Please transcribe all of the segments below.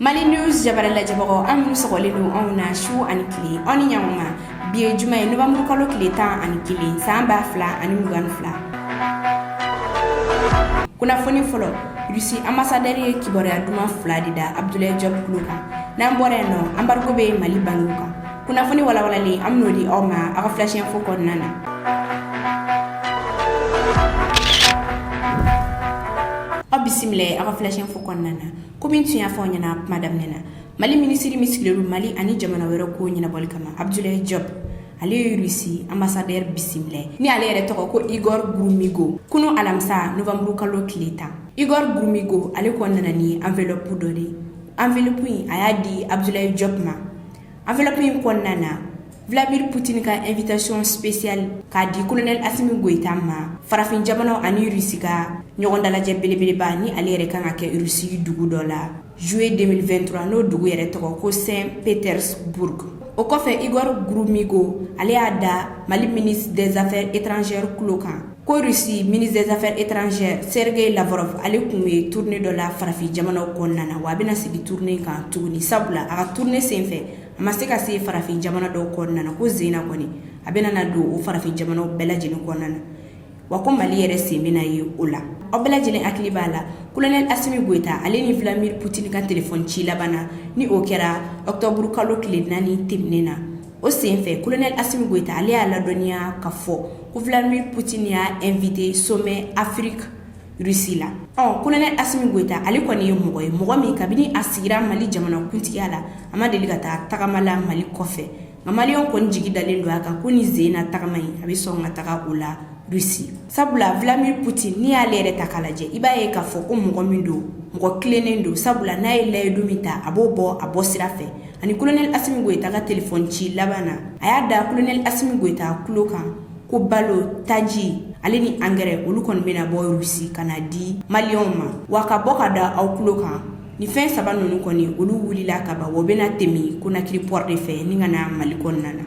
Mali News jabarala jabago an minnu sɔgɔlen anw na su ani tile aw ni ɲankuma bi ye juma ye novembre kalo tile 11 san 2022. Kunnafoni fɔlɔ Russie ambassadeur ye kibaruya duman fila de da Abdoulaye Diop kulo kan n'an bɔra yen nɔ embargo bɛ Mali bangiw kan. Kunnafoni walawalalen an bɛn'o di aw ma a ka flash info kɔnɔna na. Bisimila a ka flash info kɔnɔna na ko min tun y'a fɔ ɲɛna kuma daminɛ na Mali ministre min sigilen Mali ani jamana wɛrɛ ko ɲɛnabɔli kama Abdoulaye Diop ale ye Russie ambassadeur bisimila ni ale yɛrɛ tɔgɔ ko Igor Grumigo kunu alamisa novembre kalo tile 10. Igor Grumigo ale kɔnɔna ni enveloppe dɔ de enveloppe in a y'a di Abdoulaye Diop ma. Enveloppe in kɔnɔna na Vladimir Poutine ka invitation spéciale k'a di colonel Assimi Goïta ma farafin jamana ani Russie ka ɲɔgɔn dalajɛ belebeleba ni ale yɛrɛ kan ka kɛ Russie dugu dɔ la juillet 2023 n'o dugu yɛrɛ tɔgɔ ko Saint-Pétersbourg. O kɔfɛ Igor Grumigo ale y'a da Mali ministre des affaires étrangères kulo kan ko Russie ministre des affaires étrangères Sergei Lavrov ale kun ye tournée dɔ la farafin jamanaw kɔnɔna na wa a bɛna sigi tournée kan tuguni sabula a ka tournée senfɛ a ma se ka se farafin jamana dɔw kɔnɔna na ko zena kɔni a bɛna na don o farafin jamanaw bɛɛ lajɛlen kɔnɔna na wa ko Mali yɛrɛ sen bɛna ye o la. Aw bɛɛ lajɛlen hakili b'a la colonel Assimi Goïta ale ni Vladimir Poutine ka téléphone ci labanna ni o kɛra octobre kalo tile 4 tɛmɛnen na. O senfɛ colonel Assimi Goïta ale y'a ladɔnniya ka fɔ ko Vladimir Poutine y'a invité sommet Afrique Russie la. Colonel Assimi Goïta ale kɔni ye mɔgɔ min kabini a sigira Mali jamana kuntigiya la a ma deli ka taa tagamala Mali kɔfɛ nka Maliyɛnw kɔni jigi dalen don a kan ko ni zena tagama in a bɛ sɔn ka taga o la Russie. Sabula Vladimir Poutine ni y'ale yɛrɛ ta k'a lajɛ i b'a ye k'a fɔ ko mɔgɔ min don mɔgɔ tilennen don sabula n'a ye layidu min ta a b'o bɔ a bɔ sira fɛ ani colonel Assimi Goïta ka téléphone ci laban na a y'a da colonel Assimi Goïta kulo kan ko balo taji ale ni engrais olu kɔni bɛna bɔ Russie ka na di Maliyɛnw ma wa ka bɔ ka da aw kulo kan ni fɛn saba ninnu kɔni olu wulila ka ban wa bɛna tɛmɛ Conakry port de fɛ ni ka na Mali kɔnɔna na.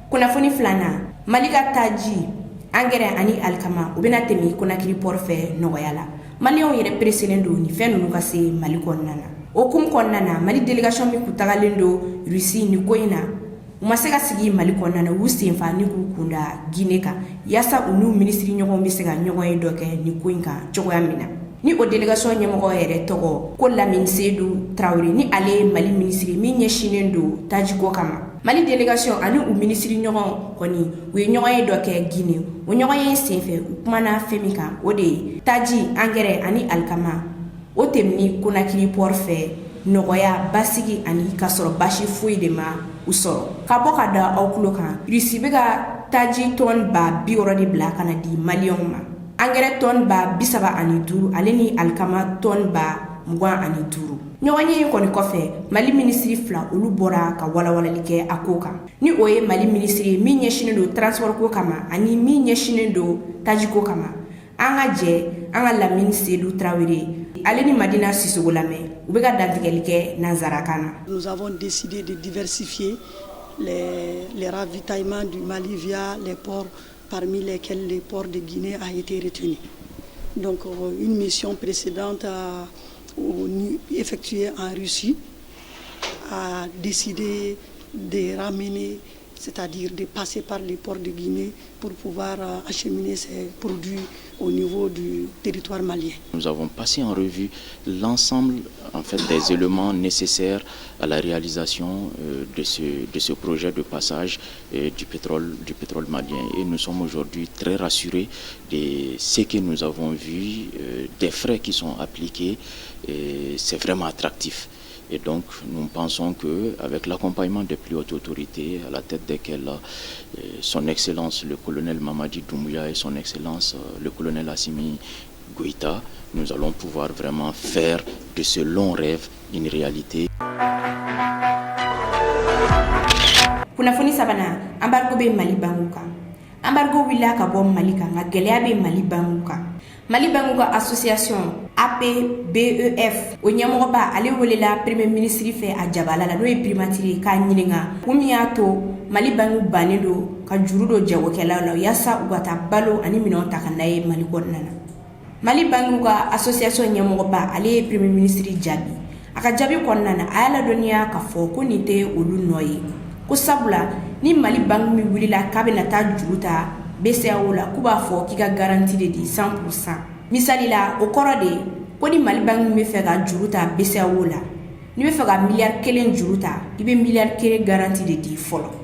Kunnafoni filanan Mali ka taji engrais ani alikama o bɛna tɛmɛ Conakry port fɛ nɔgɔya la. Maliyɛnw yɛrɛ preselen don ni fɛn ninnu ka se Mali kɔnɔna na. O hukumu kɔnɔna na Mali délégation min kun tagalen don Russie ni ko in na u ma se ka sigi Mali kɔnɔna na u senfa ni k'u kunda Guinée kan yaasa u n'u ministre ɲɔgɔnw bɛ se ka ɲɔgɔn ye dɔ kɛ ni ko in kan cogoya min na. Ni o délégation ɲɛmɔgɔ yɛrɛ tɔgɔ ko Lamine Seydou Traoré ni ale ye Mali ministre min ɲɛsinnen don tajiko kama. Mali délégation ani u ministre ɲɔgɔn kɔni u ye ɲɔgɔn ye dɔ kɛ Guinée. O ɲɔgɔn ye senfɛ u kumana fɛn min kan o de ye taji engrais ani alikama o tɛmɛni Conakry port fɛ nɔgɔya basigi ani ka sɔrɔ basi foyi de ma u sɔrɔ. Ka bɔ ka da aw kulo kan Russie bɛ ka taji tonne 60 de bila ka na di Maliyɛnw ma. Engrais tonne 35 ale ni alikama tonne 25. Ɲɔgɔn ye kɔni kɔfɛ Mali ministre fila olu bɔra ka walawalali kɛ a ko kan ni o ye Mali ministre min ɲɛsinnen don transport ko kama ani min ɲɛsinnen don tajiko kama. An ka jɛ an ka Lamine Seydou Traoré ale ni Madina Sissoco lamɛn u bɛ ka dantigɛli kɛ nanzarakan na. Nous avons décidé de diversifier les ravitaillements du Mali via les ports parmi lesquels les ports de Guinée a été retenu. Donc une mission précédente effectuée en Russie a décidé de ramener, c'est-à-dire de passer par les ports de Guinée pour pouvoir acheminer ces produits au niveau du territoire malien. Nous avons passé en revue l'ensemble des éléments nécessaires à la réalisation de ce projet de passage du pétrole malien. Et nous sommes aujourd'hui très rassurés de ce que nous avons vu, des frais qui sont appliqués. C'est vraiment attractif. Et donc, nous pensons qu'avec l'accompagnement des plus hautes autorités, à la tête desquelles son Excellence le colonel Mamadi Doumbouya et son Excellence le colonel Assimi Goïta, nous allons pouvoir vraiment faire de ce long rêve une réalité. Kunnafoni sabana embargo be Mali bangiw kan. Embargo wulila ka bɔ Mali kan nka gɛlɛya be Mali bangiw kan. Mali bangiw ka association APBEF o ɲɛmɔgɔba ale welela premier ministre fɛ a jabala la n'o ye primatire k'a ɲininka kun min y'a to Mali bangiw bannen don ka juru dɔ jagokɛlaw la yaasa u ka taa balo ani minɛnw ta ka n'a ye Mali kɔnɔna na. Mali banque ka association ɲɛmɔgɔba ale ye premier ministre jaabi a ka jaabi kɔnɔna na a y'a ladɔnniya k'a fɔ ko nin tɛ olu nɔ ye ko sabula ni Mali banque min wulila k'a bɛna taa juru ta BCEAO la k'u b'a fɔ k'i ka garantie de di 100%. Misali la o kɔrɔ de ko ni Mali banque min bɛ fɛ ka juru ta BCEAO la ni bɛ fɛ ka miliyari 1 juru ta i bɛ miliyari 1 garantie de di fɔlɔ.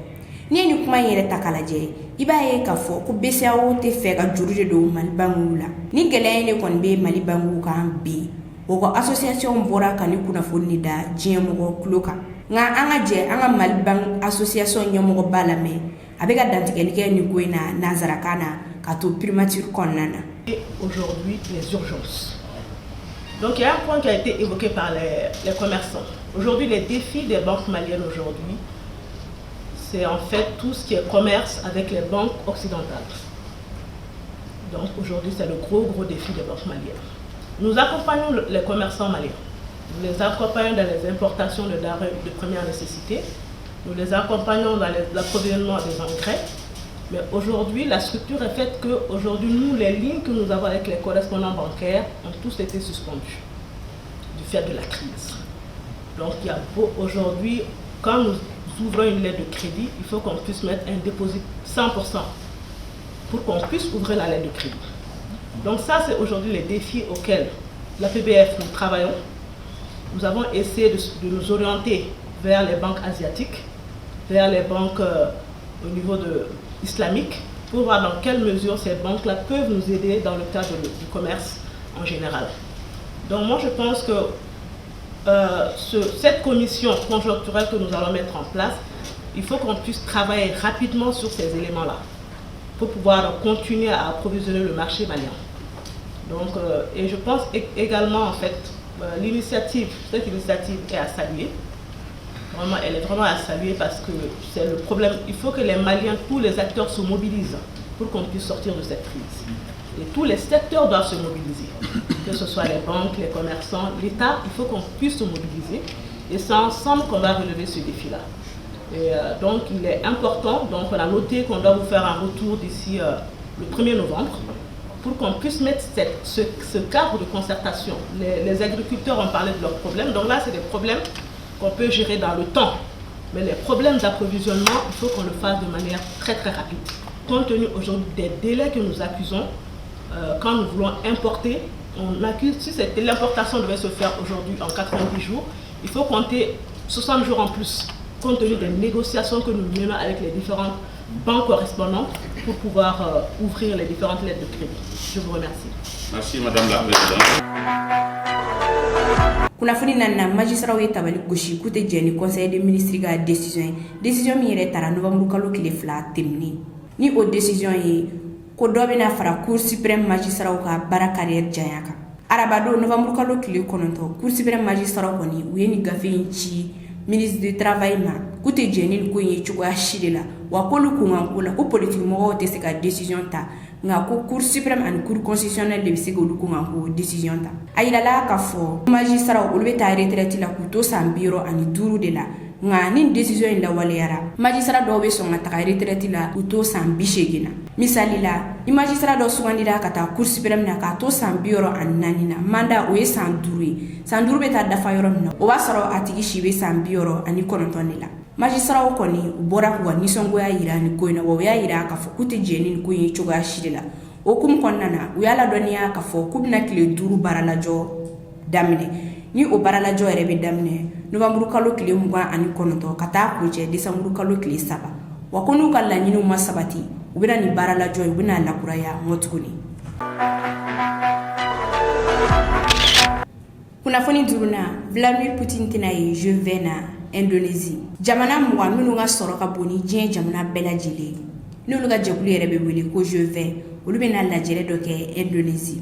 Ni ye nin kuma in yɛrɛ ta k'a lajɛ i b'a ye k'a fɔ ko BCEAO tɛ fɛ ka juru de don Mali banque la. Ni gɛlɛya de kɔni bɛ Mali banque kan bi o ka association bɔra ka ni kunnafoni da diɲɛ mɔgɔ tulo kan. Nka an ka jɛ an ka Mali banque association ɲɛmɔgɔba lamɛn a bɛ ka dantigɛli kɛ nin ko in na nanzarakan na ka to primature kɔnɔna na. Aujourd'hui les urgences. Donc il y a un point qui a été évoqué par les commerçants. Aujourd'hui les défis des banques maliennes aujourd'hui, c'est en fait tout ce qui est commerce avec les banques occidentales. Donc aujourd'hui c'est le gros défi des banques maliennes. Nous accompagnons les commerçants maliens. Nous les accompagnons dans les importations de denrées de première nécessité. Nous les accompagnons dans l'approvisionnement des engrais. Mais aujourd'hui, la structure est faite qu'aujourd'hui, nous, les lignes que nous avons avec les correspondants bancaires ont tous été suspendues du fait de la crise. Donc, il y a aujourd'hui, quand nous ouvrons une lettre de crédit, il faut qu'on puisse mettre un dépôt 100% pour qu'on puisse ouvrir la lettre de crédit. Donc ça, c'est aujourd'hui les défis auxquels la PBF, nous travaillons. Nous avons essayé de nous orienter vers les banques asiatiques, vers les banques au niveau islamique, pour voir dans quelle mesure ces banques-là peuvent nous aider dans le cadre du commerce en général. Donc moi je pense que cette commission conjoncturelle que nous allons mettre en place, il faut qu'on puisse travailler rapidement sur ces éléments-là pour pouvoir continuer à approvisionner le marché malien. Donc, et je pense également en fait, cette initiative est à saluer. Vraiment, elle est vraiment à saluer parce que c'est le problème. Il faut que les Maliens, tous les acteurs se mobilisent pour qu'on puisse sortir de cette crise. Et tous les secteurs doivent se mobiliser, que ce soit les banques, les commerçants, l'État, il faut qu'on puisse se mobiliser. Et c'est ensemble qu'on va relever ce défi-là. Et donc, il est important, donc on a noté qu'on doit vous faire un retour d'ici le 1er novembre pour qu'on puisse mettre ce cadre de concertation. Les agriculteurs ont parlé de leurs problèmes, donc là, c'est des problèmes qu'on peut gérer dans le temps. Mais les problèmes d'approvisionnement, il faut qu'on le fasse de manière très rapide. Compte tenu aujourd'hui des délais que nous accusons, quand nous voulons importer, on accuse, si l'importation devait se faire aujourd'hui en 90 jours, il faut compter 60 jours en plus, compte tenu des négociations que nous menons avec les différentes banques correspondantes pour pouvoir ouvrir les différentes lettres de crédit. Je vous remercie. Merci Madame la Présidente. Kunnafoni nana magistraw ye tabali gosi k'u tɛ jɛ ni conseil des ministres ka décision ye décision min yɛrɛ tara novembre kalo tile 2 tɛmɛnen ni o décision ye ko dɔ bɛna fara cour suprême magistraw ka baara carrière janya kan arabadon novembre kalo tile 9 cour suprême magistraw kɔni u ye ni gafe in ci ministre du travail ma k'u tɛ jɛ ni ko in ye cogoya si de la wa k'olu kunkan ko la ko politique mɔgɔw tɛ se ka décision ta nga ko cour suprême ani cour constitutionnelle de bɛ se k'olu kunkan ko décision ta a yirala k'a fɔ magistraw olu bɛ taa retraite la k'u to san 65 de la nga ni décision in lawaleyara magistrat dɔw bɛ sɔn ka taga retraite la k'u to san 80 na misali la ni magistrat dɔ sugandira ka taa cour suprême na k'a to san 64 na mandat o ye san 5 ye san 5 bɛ taa dafa yɔrɔ min na o b'a sɔrɔ a tigi si bɛ san 69 de la magistraw kɔni u bɔra k'u ka nisɔngoya yira ni ko in na wa u y'a yira k'a fɔ k'u tɛ jɛ ni ko in ye cogoya si de la o hukumu kɔnɔna na u y'a ladɔnniya k'a fɔ k'u bɛna tile 5 baaralajɔ daminɛ ni o baaralajɔ yɛrɛ bɛ daminɛ novembre kalo tile 29 ka taa kuncɛ décembre kalo tile 3 wa ko n'u ka laɲiniw ma sabati u bɛna nin baaralajɔ u bɛna lakuraya ŋɔ tuguni. Kunnafoni 5nan Vladimir Poutine tɛna ye je vais na Indonésie jamana 20 minnu ka sɔrɔ ka bon ni diɲɛ jamana bɛɛ lajɛlen n'olu ka jɛkulu yɛrɛ bɛ wele ko je vais olu bɛna lajɛrɛ dɔ kɛ Indonésie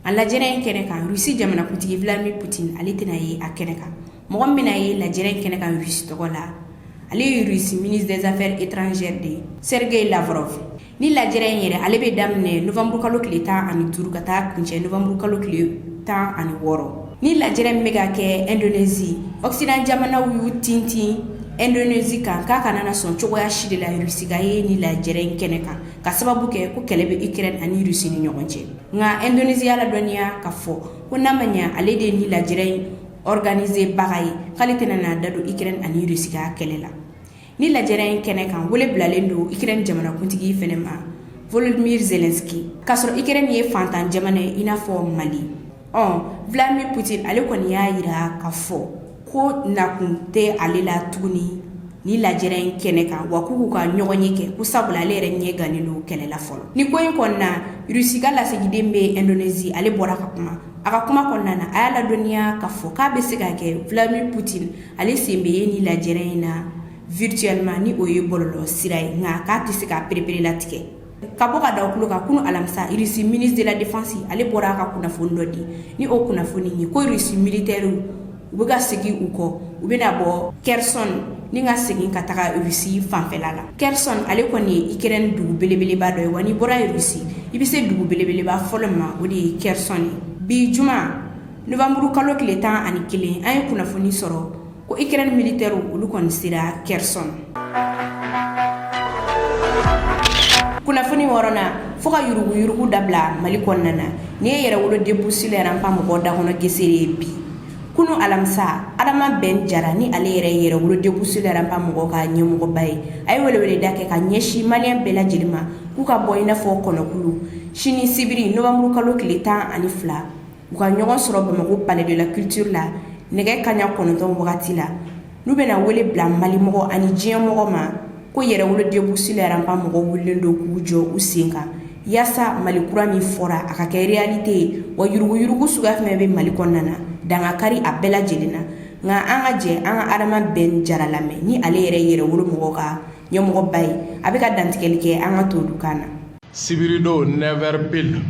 a lajɛrɛ in kɛnɛ kan Russie jamanakuntigi Vladimir Poutine ale tɛna ye a kɛnɛ kan mɔgɔ min bɛna ye lajɛrɛ in kɛnɛ kan Russie tɔgɔ la ale ye Russie ministre des affaires étrangères de Sergei Lavrov ni lajɛrɛ in yɛrɛ ale bɛ daminɛ novembre kalo tile 15 ka taa kuncɛ novembre kalo tile 16 ni lajɛrɛ min bɛ ka kɛ Indonésie Occident jamanaw y'u tintin Indonésie kan k'a kana na sɔn cogoya si de la Russie ka ye ni lajɛrɛ in kɛnɛ kan ka sababu kɛ ko kɛlɛ bɛ Ukraine ani Russie ni ɲɔgɔn cɛ. Nka Indonésie y'a ladɔnniya k'a fɔ ko n'a ma ɲɛ ale de ye ni lajɛrɛ in organiser baga ye k'ale tɛna na da don Ukraine ani Russie ka kɛlɛ la. Ni lajɛrɛ in kɛnɛ kan wele bilalen don Ukraine jamanakuntigi fɛnɛ ma Volodymyr Zelensky k'a sɔrɔ Ukraine ye fantan jamana ye i n'a fɔ Mali. Vladimir Putin ale kɔni y'a yira k'a fɔ ko nakun tɛ ale la tuguni ni lajɛrɛ in kɛnɛ kan wa k'u ka ɲɔgɔn ye kɛ ko sabula ale yɛrɛ ɲɛ gannen don kɛlɛ la fɔlɔ. Ni ko in kɔnɔna Russie ka lasegiden bɛ Indonésie ale bɔra ka kuma. A ka kuma kɔnɔna na a y'a ladɔnniya k'a fɔ k'a bɛ se ka kɛ Vladimir Putin ale sen bɛ ye ni lajɛrɛ in na virtuellement ni o ye bɔlɔlɔ sira ye nka k'a tɛ se ka perepere latigɛ. Ka bɔ ka da o kulo kan kunu alamisa Russie ministre de la défense ale bɔra ka kunnafoni dɔ di ni o kunnafoni ye ko Russie militaire u bɛ ka segin u kɔ u bɛna bɔ Kherson ni ka segin ka taga Russie fanfɛla la. Kherson ale kɔni ye Ukraine dugu belebeleba dɔ ye wa ni bɔra Russie i bɛ se dugu belebeleba fɔlɔ ma o de ye Kherson ye. Bi juma Novembre kalo tile 11 an ye kunnafoni sɔrɔ ko Ukraine militaire olu kɔni sera Kherson. Kunnafoni wɔrɔna fo ka yurugu dabila Mali kɔnɔna na ni ye yɛrɛwolo déboursé la rampa mɔgɔ da kɔnɔ gesere bi. Kunu alamisa Adama Ben Jara ni ale yɛrɛ yɛrɛwolo déboursé la rampa mɔgɔ ka ɲɛmɔgɔba ye a ye weleweleda kɛ ka ɲɛsin maliyɛn bɛɛ lajɛlen ma k'u ka bɔ i n'a fɔ kɔnɔkulu sini sibiri Novembre kalo tile 12 u ka ɲɔgɔn sɔrɔ Bamako Palais de la Culture la nɛgɛ kaɲa 9 wagati la n'u bɛna wele bila Mali mɔgɔ ani diɲɛ mɔgɔ ma ko yɛrɛwolo déboursé la rampa mɔgɔ wulilen don k'u jɔ u sen kan yaasa Mali kura min fɔra a ka kɛ réalité ye wa yurugu suguya fɛnɛ bɛ Mali kɔnɔna na dangakari a bɛɛ lajɛlen na nka an ka jɛ an ka Adama Ben Jara lamɛn ni ale yɛrɛ yɛrɛwolo mɔgɔ ka ɲɛmɔgɔba ye a bɛ ka dantigɛli kɛ an ka todunkan na. Sibiri don 9h pile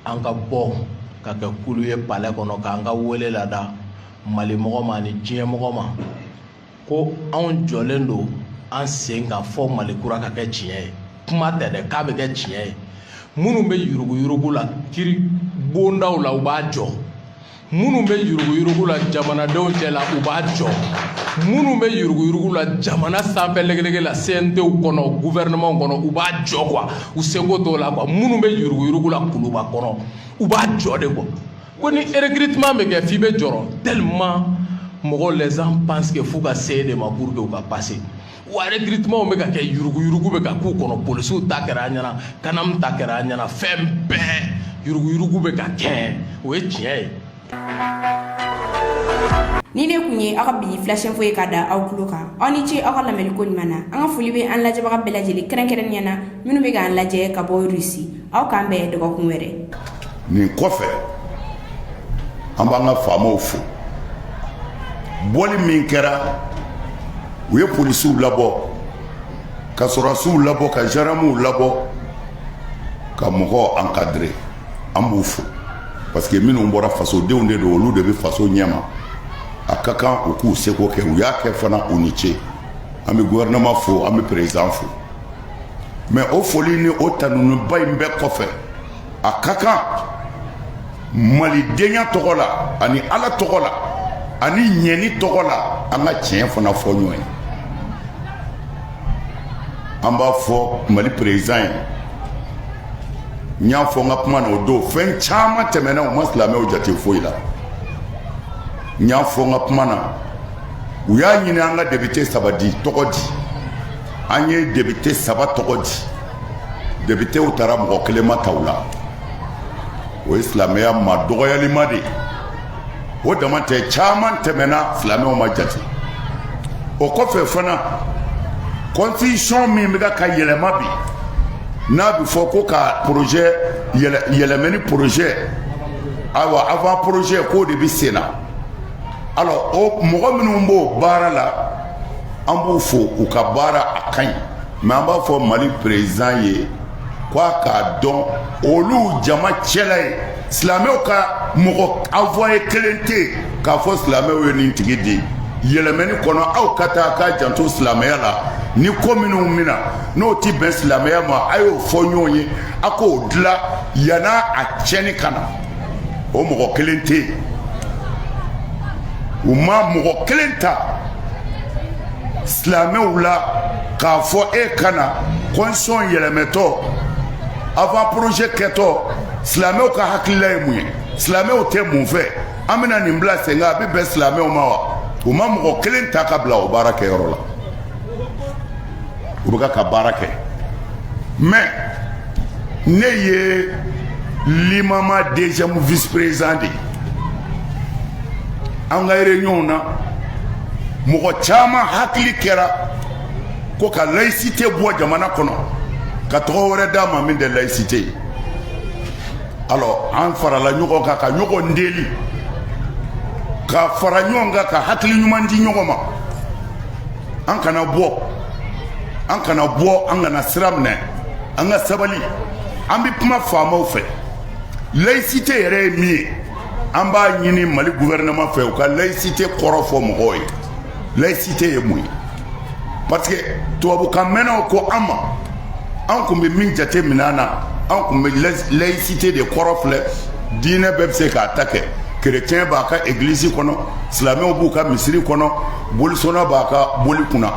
an ka bɔ ka kɛ kulu ye palais kɔnɔ k'an ka wele lada Mali mɔgɔ ma ni diɲɛ mɔgɔ ma ko anw jɔlen don an sen kan fɔ Mali kura ka kɛ tiɲɛ ye kuma tɛ dɛ k'a bɛ kɛ tiɲɛ ye minnu bɛ yurugu la kiri bondaw la u b'a jɔ minnu bɛ yurugu la jamanadenw cɛ la u b'a jɔ minnu bɛ yurugu la jamana sanfɛ lɛgɛlɛgɛ la CNTw kɔnɔ gouvernement kɔnɔ u b'a jɔ quoi u seko t'o la quoi minnu bɛ yurugu la kuluba kɔnɔ u b'a jɔ de quoi ko ni recrutement bɛ kɛ f'i bɛ jɔrɔ tellement mɔgɔ les gens pensent que f'u ka se de ma pour que u ka passer wa recrutement bɛ ka kɛ yurugu bɛ ka k'u kɔnɔ policiw ta kɛra an ɲɛna kanam ta kɛra an ɲɛna fɛn bɛɛ yurugu bɛ ka kɛ o ye tiɲɛ ye. Ni ne kun ye aw ka bi flash info ye ka da aw kulo kan aw ni ce aw ka lamɛnni ko ɲuman na an ka foli bɛ an lajɛbaga bɛɛ lajɛlen kɛrɛnkɛrɛnnenya na minnu bɛ k'an lajɛ ka bɔ Russie aw k'an bɛɛ dɔgɔkun wɛrɛ. Nin kɔfɛ an b'an ka faamaw fo bɔli min kɛra u ye polisiw labɔ ka sɔrɔsiw labɔ ka gendarmew labɔ ka mɔgɔw encadrer an b'u fo parce que minnu bɔra fasodenw de don olu de bɛ faso ɲɛma a ka kan u k'u seko kɛ u y'a kɛ fana u ni ce an bɛ gouvernement fo an bɛ président fo mais o foli ni o tanuniba in bɛɛ kɔfɛ a ka kan malidenya tɔgɔ la ani ala tɔgɔ la ani ɲɛni tɔgɔ la an ka tiɲɛ fana fɔ ɲɔgɔn ye an b'a fɔ Mali président ye n y'a fɔ n ka kuma na o don fɛn caman tɛmɛna u ma silamɛw jate foyi la n y'a fɔ n ka kuma na u y'a ɲini an ka député 3 di tɔgɔ di an ye député 3 tɔgɔ di députéw taara mɔgɔ 1 ma ta u la o ye silamɛya ma dɔgɔyalima de o dama tɛ caman tɛmɛna silamɛw ma jate o kɔfɛ fana constitution min bɛ ka yɛlɛma bi n'a bɛ fɔ ko ka projet yɛlɛmani projet ayiwa avant projet k'o de bɛ sen na alors o mɔgɔ minnu b'o baara la an b'u fo u ka baara a ka ɲi mais an b'a fɔ Mali président ye k'a k'a dɔn olu jama cɛla ye silamɛw ka mɔgɔ envoyé kelen tɛ yen k'a fɔ silamɛw ye nin tigi di yɛlɛmani kɔnɔ aw ka taa k'a janto silamɛya la ni ko minnu mina n'o ti bɛn silamɛya ma a y'o fɔ ɲɔgɔn ye a k'o dilan yan'a a tiɲɛni ka na o mɔgɔ kelen tɛ yen u ma mɔgɔ kelen ta silamɛw la k'a fɔ e kana constitution yɛlɛmɛtɔ avant projet kɛtɔ silamɛw ka hakilila ye mun ye silamɛw tɛ mun fɛ an bɛna nin bila sen kan a bɛ bɛn silamɛw ma wa u ma mɔgɔ kelen ta ka bila o baara kɛyɔrɔ la u bɛ ka baara kɛ mais ne ye limama deuxième vice président de an ka réunion na mɔgɔ caman hakili kɛra ko ka laïcité bɔ jamana kɔnɔ ka tɔgɔ wɛrɛ d'a ma min tɛ laïcité ye alors an farala ɲɔgɔn kan ka ɲɔgɔn deli ka fara ɲɔgɔn kan ka hakili ɲuman di ɲɔgɔn ma an kana bɔ an kana sira minɛ an ka sabali an bɛ kuma faamaw fɛ laïcité yɛrɛ ye min ye an b'a ɲini Mali gouvernement fɛ u ka laïcité kɔrɔ fɔ mɔgɔw ye laïcité ye mun ye parce que tubabukan mɛnnaw ko an ma an kun bɛ min jate minɛ na an kun bɛ laïcité de kɔrɔ filɛ diinɛ bɛɛ bɛ se k'a ta kɛ chrétien b'a ka église kɔnɔ silamɛw b'u ka misiri kɔnɔ bolisɔnna b'a ka boli kunna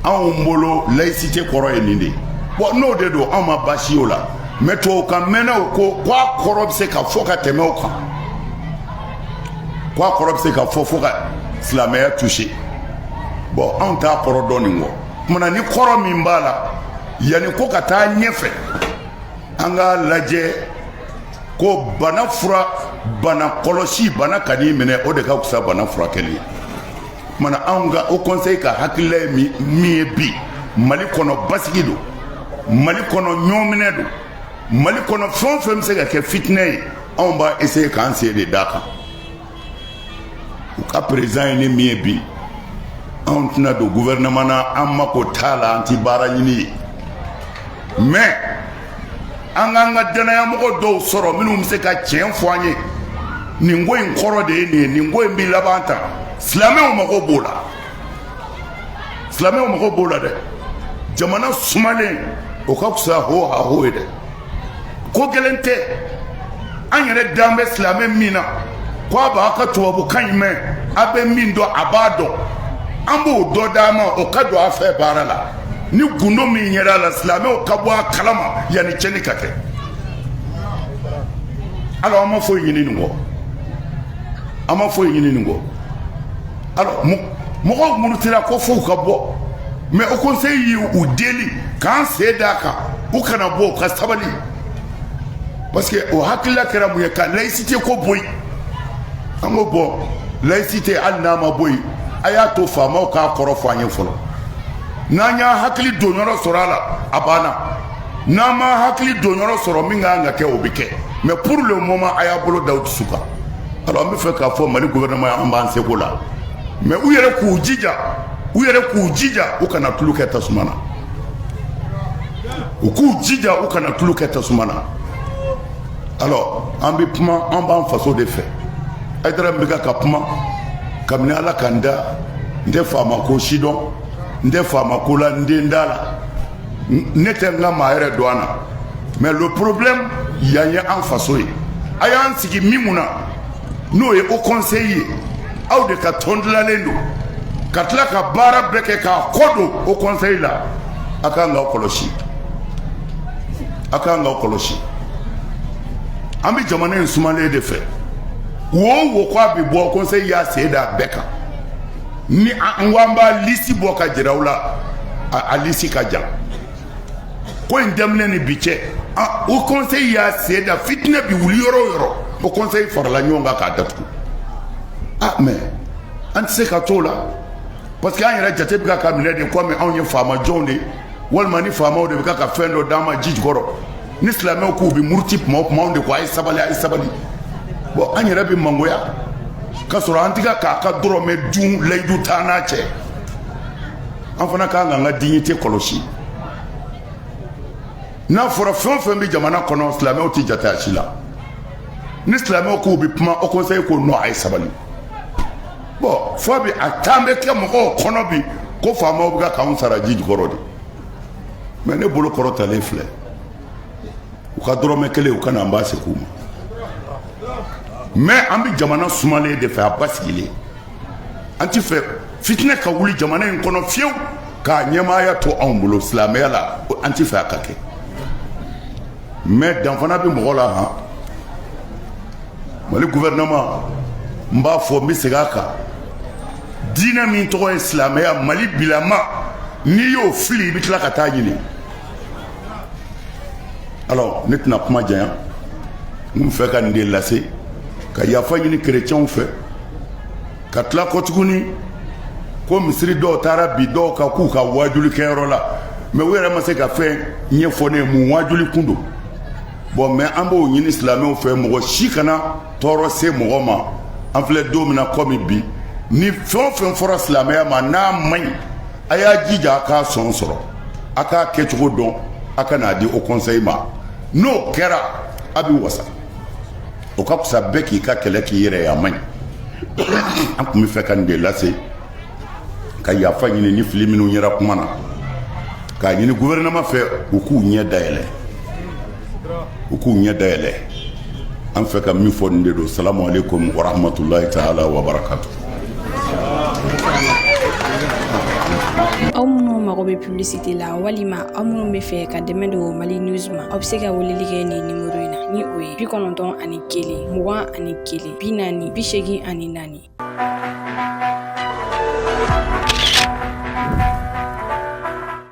anw bolo laïcité kɔrɔ ye nin de ye bon n'o de don anw ma baasi y'o la mais tubabukan mɛnnaw ko a kɔrɔ bɛ se ka fɔ ka tɛmɛ o kan a kɔrɔ bɛ se ka fɔ fo ka silamɛya toucher bon anw t'a kɔrɔ dɔn nin kɔ kumana ni kɔrɔ min b'a la yanni ko ka taa ɲɛfɛ an k'a lajɛ ko bana fura bana kɔlɔsi bana ka n'i minɛ o de ka fisa bana furakɛli ye kumana anw ka o conseil ka hakilila ye min ye bi Mali kɔnɔ basigi don Mali kɔnɔ ɲɔminɛ don Mali kɔnɔ fɛn o fɛn bɛ se ka kɛ fitinɛ ye anw b'a essayer k'an sen de d'a kan u ka président ye ni min ye bi anw tɛna don gouvernement na an mako t'a la an ti baara ɲini ye mais an k'an ka danayamɔgɔ dɔw sɔrɔ minnu bɛ se ka tiɲɛ fɔ an ye nin ko in kɔrɔ de ye nin ye nin ko in bɛ laban ta silamɛw mago b'o la silamɛw mago b'o la dɛ jamana sumalen o ka fisa ho ha ho ye dɛ ko gɛlɛn tɛ an yɛrɛ dan bɛ silamɛ min na ko a b'a ka tubabukan in mɛn a bɛ min dɔn a b'a dɔn an b'o dɔ d'a ma o ka don a fɛ baara la ni gundo min yɛrɛ la silamɛw ka bɔ a kalama yanni cɛnni ka kɛ alors an ma foyi ɲini nin kɔ an ma foyi ɲini nin kɔ alors mɔgɔw murutira ko fo u ka bɔ mais au conseil y'u deli k'an sen d'a kan u kana bɔ u ka sabali parce que o hakilila kɛra mun ye ka laïcité ko bɔ yen an ko bɔn laïcité hali n'a ma bɔ yen a y'a to faamaw k'a kɔrɔ fɔ an ye fɔlɔ n'an y'a hakili don yɔrɔ sɔrɔ a la a banna n'an ma hakili don yɔrɔ sɔrɔ min kan ka kɛ o bɛ kɛ mais pour le moment a y'a bolo da u dusu kan alors an bɛ fɛ k'a fɔ Mali gouvernement an b'an seko la mais u yɛrɛ k'u jija u kana tulu kɛ tasuma na u k'u jija u kana tulu kɛ tasuma na alors an bɛ kuma an b'an faso de fɛ Aidara bɛ ka kuma kabini Ala ka n da n tɛ faama ko si dɔn n tɛ faama ko la n den da la ne tɛ n ka maa yɛrɛ don an na mais le problème yan ye an faso ye a y'an sigi min mun na n'o ye au conseil ye aw de ka tɔn dilanlen don ka tila ka baara bɛɛ kɛ k'a kɔ don au conseil la a k'an k'aw kɔlɔsi a k'an k'aw kɔlɔsi an bɛ jamana in sumalen de fɛ wo k'a bɛ bɔ conseil y'a sen da bɛɛ kan ni an ko an b'a lisi bɔ ka jira u la a lisi ka jan ko in daminɛ ni bi cɛ o conseil y'a sen da fitinɛ bi wuli yɔrɔ o yɔrɔ o conseil farala ɲɔgɔn kan k'a datugu mais an tɛ se ka t'o la parce que an yɛrɛ jate bɛ ka minɛ de komi anw ye faamajɔnw de walima ni faamaw de bɛ ka fɛn dɔ d'an ma ji jukɔrɔ ni silamɛw k'u bɛ muruti kuma o kuma anw de ko a ye sabali bon an yɛrɛ bɛ mangoya k'a sɔrɔ an tɛ k'a ka dɔrɔmɛ dun layidu t'an n'a cɛ an fana k'an k'an ka dignité kɔlɔsi n'a fɔra fɛn o fɛn bɛ jamana kɔnɔ silamɛw tɛ jate a si la ni silamɛw k'u bɛ kuma au conseil ko non a ye sabali bon fo bi a tan bɛ kɛ mɔgɔw kɔnɔ bi ko faamaw bɛ k'anw sara ji jukɔrɔ de mais ne bolo kɔrɔtalen filɛ u ka dɔrɔmɛ kelen u ka na an b'a segin u ma mais an bɛ jamana sumalen de fɛ a basigilen an ti fɛ fitna ka wuli jamana in kono fiyew ka ɲɛmaaya to anw bolo silamɛya la an ti fɛ a ka kɛ mais danfana bɛ mɔgɔ la han Mali gouvernement n b'a fɔ n bɛ segin a kan diinɛ min tɔgɔ ye silamɛya Mali bilama n'i y'o fili i bɛ tila ka taa ɲini alors ne tɛna kuma janya n fɛ ka nin de lase ka yafa ɲini kerecɛnw fɛ ka tila kɔ tuguni ko misiri dɔw taara bi dɔw ka k'u ka wajuli kɛyɔrɔ la mais u yɛrɛ ma se ka fɛn ɲɛfɔ ne ye mun wajuli kun don bon mais an b'o ɲini silamɛw fɛ mɔgɔ si kana tɔɔrɔ se mɔgɔ ma an filɛ don min na komi bi ni fɛn o fɛn fɔra silamɛya ma n'a man ɲi a y'a jija a k'a sɔn sɔrɔ a k'a kɛcogo dɔn a ka n'a di o conseil ma n'o kɛra a bɛ wasa o ka fisa bɛɛ k'i ka kɛlɛ k'i yɛrɛ ye a man ɲi an tun bɛ fɛ ka nin de lase ka yafa ɲini ni fili minnu yɛrɛ kuma na k'a ɲini gouvernement fɛ u k'u ɲɛ dayɛlɛ u k'u ɲɛ dayɛlɛ an fɛ ka min fɔ nin de don salamu alaikum wa rahmatulahi ta'ala wa barakatu. aw minnu mago bɛ publicité la walima aw minnu bɛ fɛ ka dɛmɛ don Mali News ma aw bɛ se ka weleli kɛ nin numéro in na ni o ye 91 21 40 84.